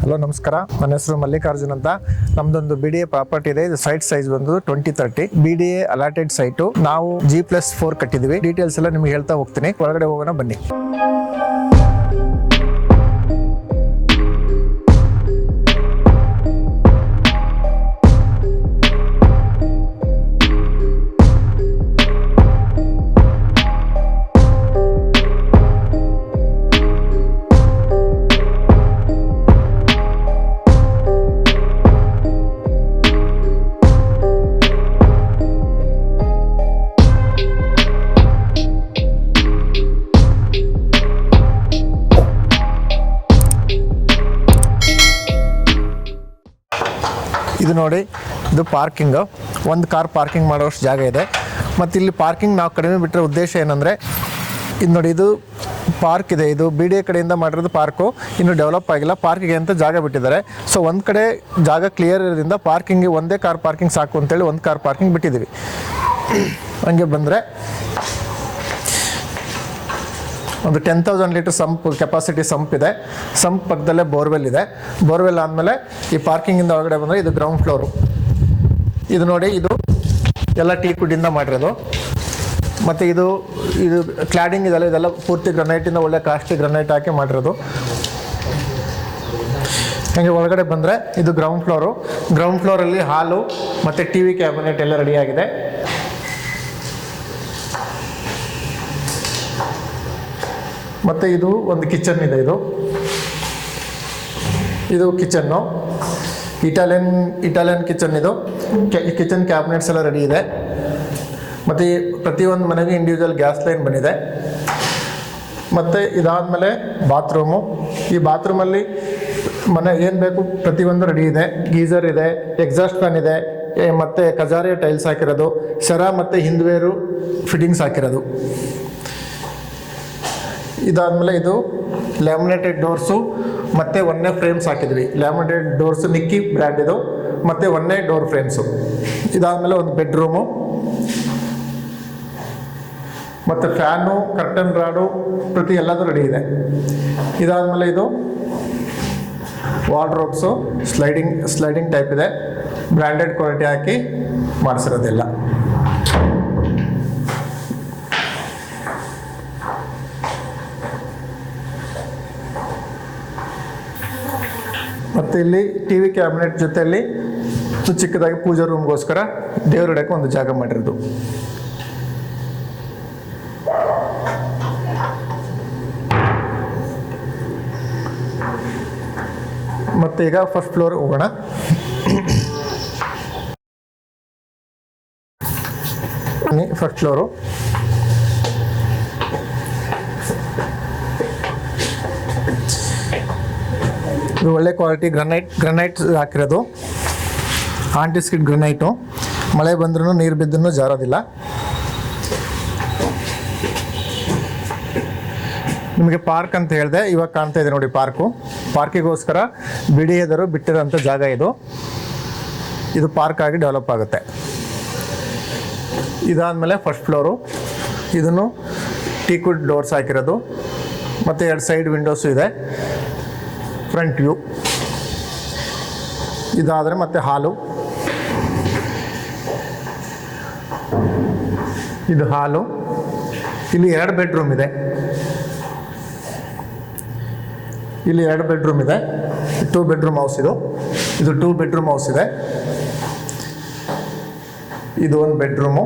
Hello ನಮಸ್ಕಾರ, ನನ್ನ ಹೆಸರು ಮಲ್ಲಿಕಾರ್ಜುನ್ ಅಂತ. ನಮ್ದೊಂದು BDA ಪ್ರಾಪರ್ಟಿ ಇದೆ. ಇದು ಸೈಟ್ ಸೈಜ್ ಬಂದು 2030 BDA ಅಲಾಟೆಡ್ ಸೈಟು. ನಾವು G+4 ಕಟ್ಟಿದ್ವಿ. ಡೀಟೇಲ್ಸ್ ಎಲ್ಲ ನಿಮ್ಗೆ ಹೇಳ್ತಾ ಹೋಗ್ತೀನಿ. ಒಳಗಡೆ ಹೋಗೋಣ ಬನ್ನಿ. ಇದು ನೋಡಿ, ಇದು ಪಾರ್ಕಿಂಗ್. ಒಂದು ಕಾರ್ ಪಾರ್ಕಿಂಗ್ ಮಾಡೋಷ್ಟು ಜಾಗ ಇದೆ. ಮತ್ತು ಇಲ್ಲಿ ಪಾರ್ಕಿಂಗ್ ನಾವು ಕಡಿಮೆ ಬಿಟ್ಟರೆ ಉದ್ದೇಶ ಏನಂದರೆ, ಇದು ನೋಡಿ, ಇದು ಪಾರ್ಕ್ ಇದೆ. ಇದು BDA ಕಡೆಯಿಂದ ಮಾಡಿರೋದು ಪಾರ್ಕು. ಇನ್ನೂ ಡೆವಲಪ್ ಆಗಿಲ್ಲ. ಪಾರ್ಕಿಗೆ ಅಂತ ಜಾಗ ಬಿಟ್ಟಿದ್ದಾರೆ. ಸೊ ಒಂದು ಕಡೆ ಜಾಗ ಕ್ಲಿಯರ್ ಇರೋದ್ರಿಂದ ಪಾರ್ಕಿಂಗ್ಗೆ ಒಂದೇ ಕಾರ್ ಪಾರ್ಕಿಂಗ್ ಸಾಕು ಅಂತೇಳಿ ಒಂದು ಕಾರ್ ಪಾರ್ಕಿಂಗ್ ಬಿಟ್ಟಿದ್ದೀವಿ. ಹಂಗೆ ಬಂದರೆ ಒಂದು 10,000 ಲೀಟರ್ ಸಂಪ್ ಕೆಪಾಸಿಟಿ ಸಂಪ್ ಇದೆ. ಸಂಪ್ ಪಕ್ಕದಲ್ಲೇ ಬೋರ್ವೆಲ್ ಇದೆ. ಬೋರ್ವೆಲ್ ಆದಮೇಲೆ ಈ ಪಾರ್ಕಿಂಗಿಂದ ಒಳಗಡೆ ಬಂದರೆ ಇದು ಗ್ರೌಂಡ್ ಫ್ಲೋರು. ಇದು ನೋಡಿ, ಇದು ಎಲ್ಲ ಟೀಕ್ವುಡ್ಡಿಂದ ಮಾಡಿರೋದು. ಮತ್ತು ಇದು ಕ್ಲಾಡಿಂಗ್ ಇದೆಲ್ಲ, ಇದೆಲ್ಲ ಪೂರ್ತಿ ಗ್ರನೈಟಿಂದ, ಒಳ್ಳೆ ಕಾಸ್ಟ್ಲಿ ಗ್ರನೈಟ್ ಹಾಕಿ ಮಾಡಿರೋದು. ಹಾಗೆ ಒಳಗಡೆ ಬಂದರೆ ಇದು ಗ್ರೌಂಡ್ ಫ್ಲೋರು. ಗ್ರೌಂಡ್ ಫ್ಲೋರಲ್ಲಿ ಹಾಲು ಮತ್ತು TV ಕ್ಯಾಬಿನೆಟ್ ಎಲ್ಲ ರೆಡಿಯಾಗಿದೆ. ಮತ್ತು ಇದು ಒಂದು ಕಿಚನ್ ಇದೆ. ಇದು ಕಿಚನ್ನು, ಇಟಾಲಿಯನ್ ಕಿಚನ್. ಇದು ಕಿಚನ್ ಕ್ಯಾಬಿನೆಟ್ಸ್ ಎಲ್ಲ ರೆಡಿ ಇದೆ. ಮತ್ತು ಪ್ರತಿಯೊಂದು ಮನೆಗೆ ಇಂಡಿವಿಜುವಲ್ ಗ್ಯಾಸ್ ಲೈನ್ ಬಂದಿದೆ. ಮತ್ತು ಇದಾದಮೇಲೆ ಬಾತ್ರೂಮು. ಈ ಬಾತ್ರೂಮಲ್ಲಿ ಮನೆ ಏನು ಬೇಕು ಪ್ರತಿಯೊಂದು ರೆಡಿ ಇದೆ. ಗೀಸರ್ ಇದೆ, ಎಕ್ಸಾಸ್ಟ್ ಫ್ಯಾನ್ ಇದೆ, ಮತ್ತು ಕಜಾರಿಯ ಟೈಲ್ಸ್ ಹಾಕಿರೋದು, ಶರ ಮತ್ತು ಹಿಂದ್ವೇರು ಫಿಟ್ಟಿಂಗ್ಸ್ ಹಾಕಿರೋದು. ಇದಾದಮೇಲೆ ಇದು ಲ್ಯಾಮಿನೇಟೆಡ್ ಡೋರ್ಸು ಮತ್ತು ಒಂದೇ ಫ್ರೇಮ್ಸ್ ಹಾಕಿದ್ವಿ. ಲ್ಯಾಮಿನೇಟೆಡ್ ಡೋರ್ಸು ನಿಕ್ಕಿ ಬ್ರ್ಯಾಂಡ್ ಇದು, ಮತ್ತು ಒಂದೇ ಡೋರ್ ಫ್ರೇಮ್ಸು. ಇದಾದಮೇಲೆ ಒಂದು ಬೆಡ್ರೂಮು, ಮತ್ತು ಫ್ಯಾನು, ಕರ್ಟನ್ ರಾಡು, ಪ್ರತಿ ಎಲ್ಲದೂ ರೆಡಿ ಇದೆ. ಇದಾದಮೇಲೆ ಇದು ವಾರ್ಡ್ರೋಬ್ಸು ಸ್ಲೈಡಿಂಗ್ ಟೈಪ್ ಇದೆ. ಬ್ರ್ಯಾಂಡೆಡ್ ಕ್ವಾಲಿಟಿ ಹಾಕಿ ಮಾಡಿಸಿರೋದಿಲ್ಲ. ಮತ್ತು ಇಲ್ಲಿ TV ಕ್ಯಾಬಿನೆಟ್ ಜೊತೆಯಲ್ಲಿ ಚಿಕ್ಕದಾಗಿ ಪೂಜಾ ರೂಮ್ಗೋಸ್ಕರ ದೇವ್ರ ಇಡಕ್ಕೆ ಒಂದು ಜಾಗ ಮಾಡಿರೋದು. ಮತ್ತು ಈಗ ಫಸ್ಟ್ ಫ್ಲೋರ್ ಹೋಗೋಣ. First floor. ಇದು ಒಳ್ಳೆ ಕ್ವಾಲಿಟಿ ಗ್ರನೈಟ್ ಹಾಕಿರೋದು. ಆಂಟಿಸ್ಕಿಡ್ ಗ್ರನೈಟು. ಮಳೆ ಬಂದ್ರೂ ನೀರು ಬಿದ್ದರೂ ಜಾರೋದಿಲ್ಲ. ನಿಮಗೆ ಪಾರ್ಕ್ ಅಂತ ಹೇಳಿದೆ, ಇವಾಗ ಕಾಣ್ತಾ ಇದೆ ನೋಡಿ ಪಾರ್ಕು. ಪಾರ್ಕಿಗೋಸ್ಕರ BDAದವರು ಬಿಟ್ಟಿರೋಂಥ ಜಾಗ ಇದು. ಇದು ಪಾರ್ಕ್ ಆಗಿ ಡೆವಲಪ್ ಆಗುತ್ತೆ. ಇದಾದಮೇಲೆ ಫಸ್ಟ್ ಫ್ಲೋರು. ಇದನ್ನು ಟೀಕ್ವುಡ್ ಡೋರ್ಸ್ ಹಾಕಿರೋದು, ಮತ್ತು 2 ಸೈಡ್ ವಿಂಡೋಸು ಇದೆ. Front view. ಇದಾದರೆ ಮತ್ತೆ ಹಾಲು. ಇದು ಹಾಲು. ಇಲ್ಲಿ 2 ಬೆಡ್ರೂಮ್ ಇದೆ. ಇಲ್ಲಿ 2 ಬೆಡ್ರೂಮ್ ಇದೆ. 2 ಬೆಡ್ರೂಮ್ ಹೌಸ್ ಇದು 2 ಬೆಡ್ರೂಮ್ ಹೌಸ್ ಇದೆ. ಇದು ಒಂದು ಬೆಡ್ರೂಮು.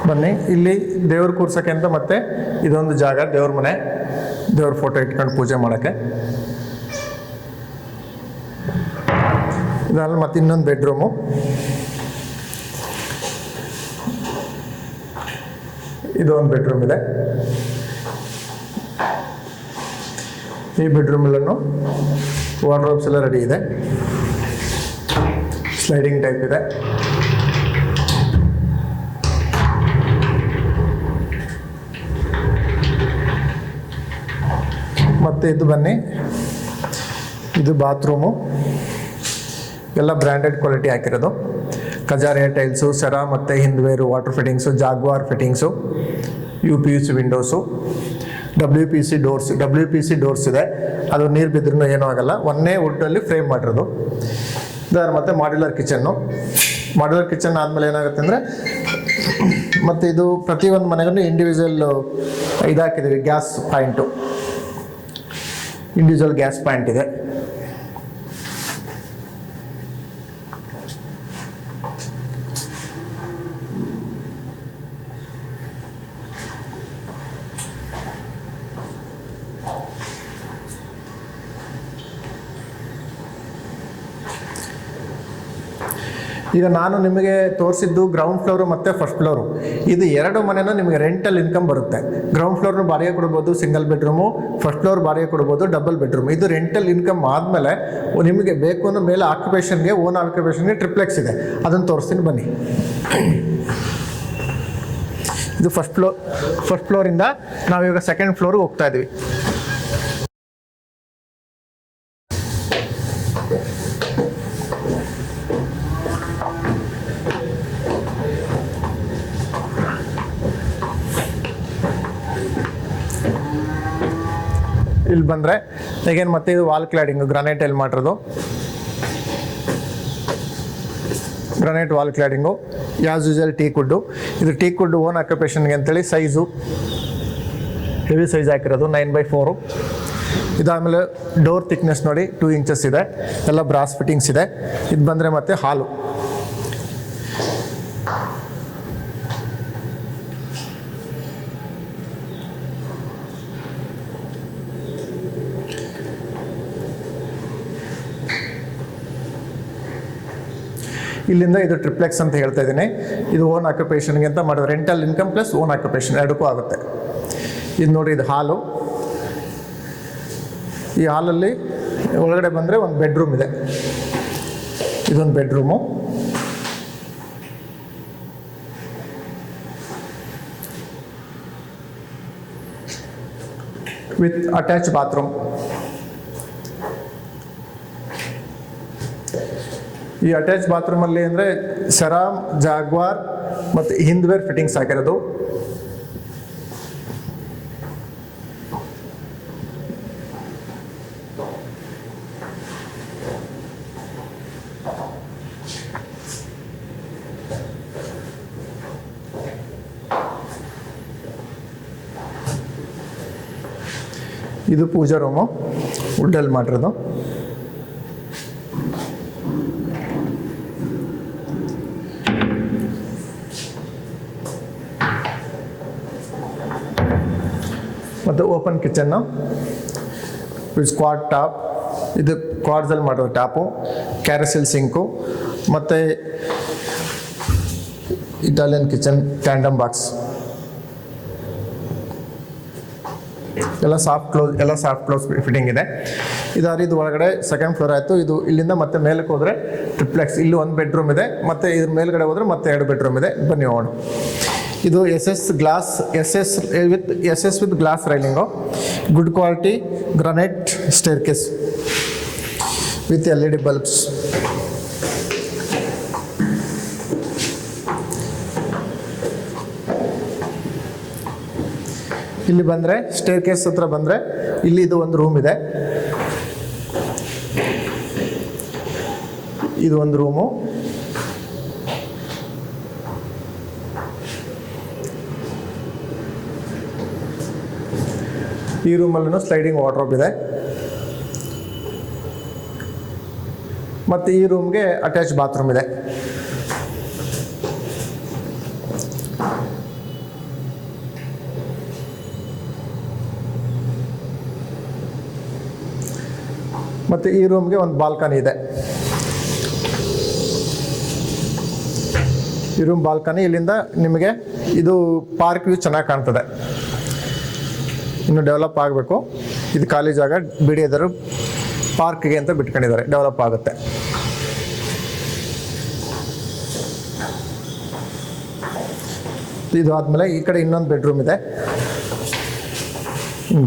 ಬನ್ನಿ, ಇಲ್ಲಿ ದೇವ್ರು ಕೂರ್ಸೋಕ್ಕೆ ಅಂತ ಮತ್ತೆ ಇದೊಂದು ಜಾಗ, ದೇವ್ರ ಮನೆ. ದೇವ್ರ ಫೋಟೋ ಇಟ್ಕೊಂಡು ಪೂಜೆ ಮಾಡೋಕ್ಕೆ. ಇದಾದ್ಮೇಲೆ ಮತ್ತೆ ಇನ್ನೊಂದು ಬೆಡ್ರೂಮು. ಇದು ಒಂದು ಬೆಡ್ರೂಮ್ ಇದೆ. ಈ ಬೆಡ್ರೂಮಲ್ಲೂ ವಾರ್ಡ್ರೋಬ್ಸ್ ಎಲ್ಲ ರೆಡಿ ಇದೆ. ಸ್ಲೈಡಿಂಗ್ ಟೈಪ್ ಇದೆ. ಮತ್ತು ಇದು ಬನ್ನಿ, ಇದು ಬಾತ್ರೂಮು, ಎಲ್ಲ ಬ್ರ್ಯಾಂಡೆಡ್ ಕ್ವಾಲಿಟಿ ಹಾಕಿರೋದು. ಕಜಾರಿಯಾ ಟೈಲ್ಸು, ಸೆರಾ ಮತ್ತು Hindware, water fittings, Jaquar fittings, UPVC windows, WPC doors ಇದೆ. ಅದು ನೀರು ಬಿದ್ರೂ ಏನೂ ಆಗಲ್ಲ. ಒಂದೇ ವುಡ್ಡಲ್ಲಿ ಫ್ರೇಮ್ ಮಾಡಿರೋದು. ಮತ್ತು ಮಾಡ್ಯುಲರ್ ಕಿಚನ್ ಆದಮೇಲೆ ಏನಾಗುತ್ತೆ ಅಂದರೆ, ಮತ್ತು ಇದು ಪ್ರತಿಯೊಂದು ಮನೆಗೂ ಇಂಡಿವಿಜುವಲ್ ಇದಾಕಿದ್ದೀವಿ, ಗ್ಯಾಸ್ ಪಾಯಿಂಟ್ ಇದೆ. ಈಗ ನಾನು ನಿಮಗೆ ತೋರಿಸಿದ್ದು ಗ್ರೌಂಡ್ ಫ್ಲೋರು ಮತ್ತು ಫಸ್ಟ್ ಫ್ಲೋರು. ಇದು ಎರಡು ಮನೆನೂ ನಿಮಗೆ ರೆಂಟಲ್ ಇನ್ಕಮ್ ಬರುತ್ತೆ. ಗ್ರೌಂಡ್ ಫ್ಲೋರ್ನು ಬಾಡಿಗೆ ಕೊಡ್ಬೋದು, ಸಿಂಗಲ್ ಬೆಡ್ರೂಮು. ಫಸ್ಟ್ ಫ್ಲೋರ್ ಬಾಡಿಗೆ ಕೊಡ್ಬೋದು, ಡಬಲ್ ಬೆಡ್ರೂಮ್. ಇದು ರೆಂಟಲ್ ಇನ್ಕಮ್ ಆದಮೇಲೆ ನಿಮಗೆ ಬೇಕು ಅಂದ್ರೆ ಮೇಲೆ ಆಕ್ಯುಪೇಷನ್ಗೆ, ಓನ್ ಆಕ್ಯುಪೇಷನ್ಗೆ ಟ್ರಿಪ್ಲೆಕ್ಸ್ ಇದೆ. ಅದನ್ನು ತೋರಿಸ್ತೀನಿ ಬನ್ನಿ. ಇದು ಫಸ್ಟ್ ಫ್ಲೋರಿಂದ ನಾವೀಗ ಸೆಕೆಂಡ್ ಫ್ಲೋರ್ಗೆ ಹೋಗ್ತಾ ಇದ್ದೀವಿ. ಇಲ್ಲಿ ಬಂದರೆ ಈಗೇನು ಮತ್ತೆ ಇದು ವಾಲ್ ಕ್ಲಾಡಿಂಗು, ಗ್ರಾನೈಟ್ ಎಲ್ಲಿ ಮಾಡಿರೋದು, granite wall cladding. As usual teak wood. ಇದು ಟೀಕ್ ವುಡ್ ಓನ್ ಆಕ್ಯುಪೇಷನ್ಗೆ ಅಂತೇಳಿ ಸೈಜು ಹೆವಿ ಸೈಜ್ ಹಾಕಿರೋದು, 9x4. ಇದಾದಮೇಲೆ ಡೋರ್ ಥಿಕ್ನೆಸ್ ನೋಡಿ 2 ಇಂಚಸ್ ಇದೆ. ಎಲ್ಲ ಬ್ರಾಸ್ ಫಿಟ್ಟಿಂಗ್ಸ್ ಇದೆ. ಇದು ಬಂದರೆ ಮತ್ತೆ ಹಾಲು. ಇಲ್ಲಿಂದ ಇದು ಟ್ರಿಪ್ಲೆಕ್ಸ್ ಅಂತ ಹೇಳ್ತಾ ಇದ್ದೀನಿ. ಇದು ಓನ್ ಆಕ್ಯುಪೇಷನ್ಗೆ ಅಂತ ಮಾಡೋದು. Rental income plus own occupation ಎರಡಕ್ಕೂ ಆಗುತ್ತೆ. ಇದು ನೋಡಿ, ಇದು ಹಾಲು. ಈ ಹಾಲಲ್ಲಿ ಒಳಗಡೆ ಬಂದರೆ ಒಂದು ಬೆಡ್ರೂಮ್ ಇದೆ. ಇದೊಂದು ಬೆಡ್ರೂಮು. With attach bathroom. ಈ ಅಟ್ಯಾಚ್ ಬಾತ್ರೂಮಲ್ಲಿ ಅಂದರೆ ಸೆರಾ, ಜಾಗ್ವಾರ್ ಮತ್ತು ಹಿಂದ್ವೇರ್ ಫಿಟ್ಟಿಂಗ್ಸ್ ಹಾಕಿರೋದು. ಇದು ಪೂಜಾ ರೂಮು, ವುಡ್ಡಲ್ಲಿ ಮಾಡಿರೋದು. ಮತ್ತು ಓಪನ್ ಕಿಚನ್ನು, ಸ್ಕ್ವಾಡ್ ಟಾಪ್. ಇದು ಕ್ವಾಡ್ಸಲ್ಲಿ ಮಾಡೋದು ಟಾಪು, ಕ್ಯಾರಸಿಲ್ ಸಿಂಕು, ಮತ್ತು ಇಟಾಲಿಯನ್ ಕಿಚನ್, ಟ್ಯಾಂಡಮ್ ಬಾಕ್ಸ್. ಎಲ್ಲ ಸಾಫ್ಟ್ ಕ್ಲೋಸ್ ಫಿಟ್ಟಿಂಗ್ ಇದೆ. ಇದು ಒಳಗಡೆ ಸೆಕೆಂಡ್ ಫ್ಲೋರ್ ಆಯಿತು. ಇದು ಇಲ್ಲಿಂದ ಮತ್ತೆ ಮೇಲಕ್ಕೆ ಹೋದರೆ ಟ್ರಿಪ್ಲೆಕ್ಸ್. ಇಲ್ಲಿ ಒಂದು ಬೆಡ್ರೂಮ್ ಇದೆ, ಮತ್ತು ಇದ್ರ ಮೇಲ್ಗಡೆ ಹೋದರೆ ಮತ್ತೆ 2 ಬೆಡ್ರೂಮ್ ಇದೆ. ಬನ್ನಿ ನೋಡೋಣ. ಇದು SS with glass railing, good quality granite staircase with LED bulbs. ಇಲ್ಲಿ ಬಂದರೆ ಸ್ಟೇರ್ಕೇಸ್ ಹತ್ರ ಬಂದರೆ ಇಲ್ಲಿ ಇದು ಒಂದು ರೂಮ್ ಇದೆ. ಇದು ಒಂದು ರೂಮು. ಈ ರೂಮಲ್ಲೂ ಸ್ಲೈಡಿಂಗ್ ವಾರ್ಡ್ರೋಬ್ ಇದೆ. ಮತ್ತು ಈ ರೂಮ್ಗೆ ಅಟ್ಯಾಚ್ ಬಾತ್ರೂಮ್ ಇದೆ. ಮತ್ತು ಈ ರೂಮ್ಗೆ ಒಂದು ಬಾಲ್ಕನಿ ಇದೆ. ಈ ರೂಮ್ ಬಾಲ್ಕನಿ. ಇಲ್ಲಿಂದ ನಿಮಗೆ ಇದು ಪಾರ್ಕ್ ವ್ಯೂ ಚೆನ್ನಾಗಿ ಕಾಣ್ತದೆ. ಇನ್ನು ಡೆವಲಪ್ ಆಗಬೇಕು. ಇದು ಖಾಲಿ ಜಾಗ ಬಿಡಿಯೋದರು ಪಾರ್ಕ್ಗೆ ಅಂತ ಬಿಟ್ಕೊಂಡಿದ್ದಾರೆ, ಡೆವಲಪ್ ಆಗುತ್ತೆ. ಇದು ಆದಮೇಲೆ ಈ ಕಡೆ ಇನ್ನೊಂದು ಬೆಡ್ರೂಮ್ ಇದೆ.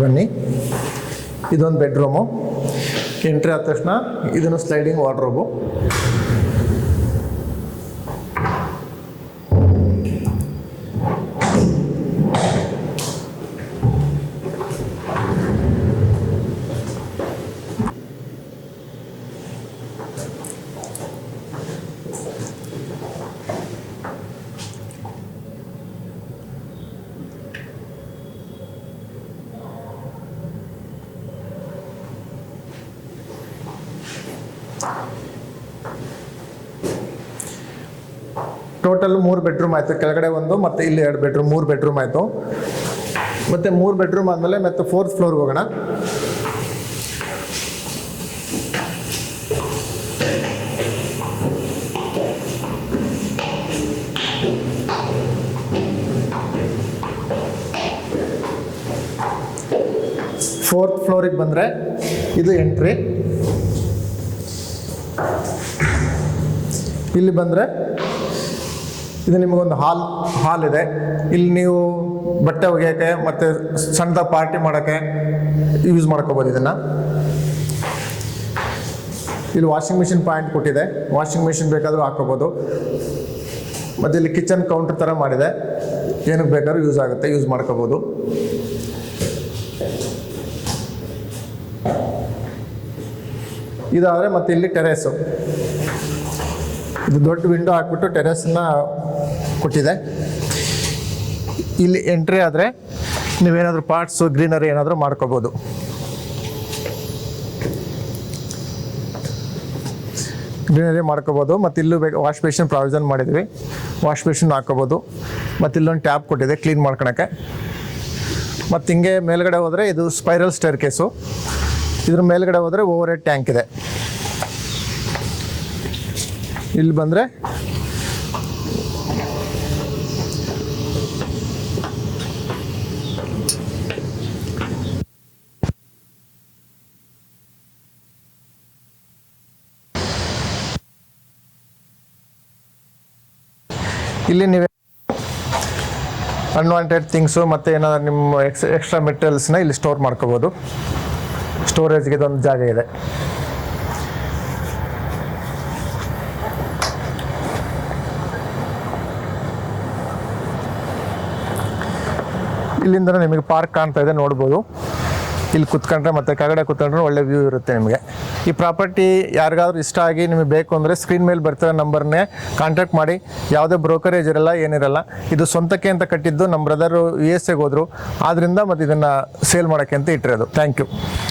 ಬನ್ನಿ. ಇದೊಂದು ಬೆಡ್ರೂಮು. ಎಂಟ್ರಿ ಆದ ತಕ್ಷಣ ಇದನ್ನು ಸ್ಲೈಡಿಂಗ್ ವಾರ್ಡ್ರೋಬು. ಟೋಟಲ್ 3 ಬೆಡ್ರೂಮ್ ಆಯಿತು. ಕೆಳಗಡೆ ಒಂದು ಮತ್ತು ಇಲ್ಲಿ 2 ಬೆಡ್ರೂಮ್, 3 ಬೆಡ್ರೂಮ್ ಆಯಿತು. ಮತ್ತು 3 ಬೆಡ್ರೂಮ್ ಆದಮೇಲೆ ಮತ್ತೆ 4th ಫ್ಲೋರ್ಗೆ ಹೋಗೋಣ. ಫೋರ್ತ್ ಫ್ಲೋರಿಗೆ ಬಂದರೆ ಇದು ಎಂಟ್ರಿ. ಇಲ್ಲಿ ಬಂದರೆ ಇದು ನಿಮಗೊಂದು ಹಾಲ್ ಇದೆ. ಇಲ್ಲಿ ನೀವು ಬಟ್ಟೆ ಒಗೆಯೋಕ್ಕೆ ಮತ್ತು ಸಣ್ಣದ ಪಾರ್ಟಿ ಮಾಡೋಕ್ಕೆ ಯೂಸ್ ಮಾಡ್ಕೋಬೋದು ಇದನ್ನು. ಇಲ್ಲಿ ವಾಷಿಂಗ್ ಮಿಷಿನ್ ಪಾಯಿಂಟ್ ಕೊಟ್ಟಿದೆ, ವಾಷಿಂಗ್ ಮಿಷಿನ್ ಬೇಕಾದರೂ ಹಾಕೋಬೋದು. ಮತ್ತು ಇಲ್ಲಿ ಕಿಚನ್ ಕೌಂಟರ್ ಥರ ಮಾಡಿದೆ, ಏನಕ್ಕೆ ಬೇಕಾದ್ರೂ ಯೂಸ್ ಆಗುತ್ತೆ, ಯೂಸ್ ಮಾಡ್ಕೋಬೋದು. ಇದಾದರೆ ಮತ್ತು ಇಲ್ಲಿ ಟೆರೇಸು, ಇದು ದೊಡ್ಡ ವಿಂಡೋ ಹಾಕ್ಬಿಟ್ಟು ಟೆರೇಸನ್ನ ಕೊಟ್ಟಿದೆ. ಇಲ್ಲಿ ಎಂಟ್ರಿ ಆದರೆ ನೀವೇನಾದರೂ ಪಾರ್ಟ್ಸು ಗ್ರೀನರಿ ಏನಾದರೂ ಮಾಡ್ಕೋಬೋದು. ಗ್ರೀನರಿ ಮಾಡ್ಕೋಬೋದು. ಮತ್ತು ಇಲ್ಲೂ ವಾಶ್ ಬೇಸಿನ್ ಪ್ರಾವಿಷನ್ ಮಾಡಿದ್ವಿ, ವಾಶ್ ಬೇಸಿನ್ ಹಾಕೋಬೋದು. ಮತ್ತು ಇಲ್ಲೊಂದು ಟ್ಯಾಪ್ ಕೊಟ್ಟಿದೆ ಕ್ಲೀನ್ ಮಾಡ್ಕೊಳಕ್ಕೆ. ಮತ್ತು ಹಿಂಗೆ ಮೇಲ್ಗಡೆ ಹೋದರೆ ಇದು ಸ್ಪೈರಲ್ ಸ್ಟೇರ್ ಕೇಸು. ಇದ್ರ ಮೇಲ್ಗಡೆ ಹೋದರೆ ಓವರ್ ಹೆಡ್ ಟ್ಯಾಂಕ್ ಇದೆ. ಇಲ್ಲಿ ಬಂದರೆ ಇಲ್ಲಿ ನೀವೇ ಅನ್ವಾಂಟೆಡ್ ಥಿಂಗ್ಸು ಮತ್ತು ಏನಾದ್ರು ನಿಮ್ಮ ಎಕ್ಸ್ಟ್ರಾ ಮೆಟೀರಿಯಲ್ಸ್ನ ಇಲ್ಲಿ ಸ್ಟೋರ್ ಮಾಡ್ಕೋಬೋದು. ಸ್ಟೋರೇಜ್ಗೆ ಇದೊಂದು ಜಾಗ ಇದೆ. ಇಲ್ಲಿಂದ ನಿಮಗೆ ಪಾರ್ಕ್ ಕಾಣ್ತಾ ಇದೆ, ನೋಡ್ಬೋದು. ಇಲ್ಲಿ ಕುತ್ಕೊಂಡ್ರೆ ಮತ್ತು ಕೆಳಗಡೆ ಕುತ್ಕೊಂಡ್ರೆ ಒಳ್ಳೆ ವ್ಯೂ ಇರುತ್ತೆ ನಿಮಗೆ. ಈ ಪ್ರಾಪರ್ಟಿ ಯಾರಿಗಾದ್ರೂ ಇಷ್ಟ ಆಗಿ ನಿಮಗೆ ಬೇಕು ಅಂದರೆ ಸ್ಕ್ರೀನ್ ಮೇಲೆ ಬರ್ತಿರೋ ನಂಬರ್ನೇ ಕಾಂಟ್ಯಾಕ್ಟ್ ಮಾಡಿ. ಯಾವುದೇ ಬ್ರೋಕರೇಜ್ ಇರಲ್ಲ, ಏನಿರಲ್ಲ. ಇದು ಸ್ವಂತಕ್ಕೆ ಅಂತ ಕಟ್ಟಿದ್ದು. ನಮ್ಮ ಬ್ರದರು USA ಹೋದರು, ಆದ್ದರಿಂದ ಮತ್ತು ಇದನ್ನು ಸೇಲ್ ಮಾಡೋಕ್ಕೆ ಅಂತ ಇಟ್ಟಿರೋದು. Thank you.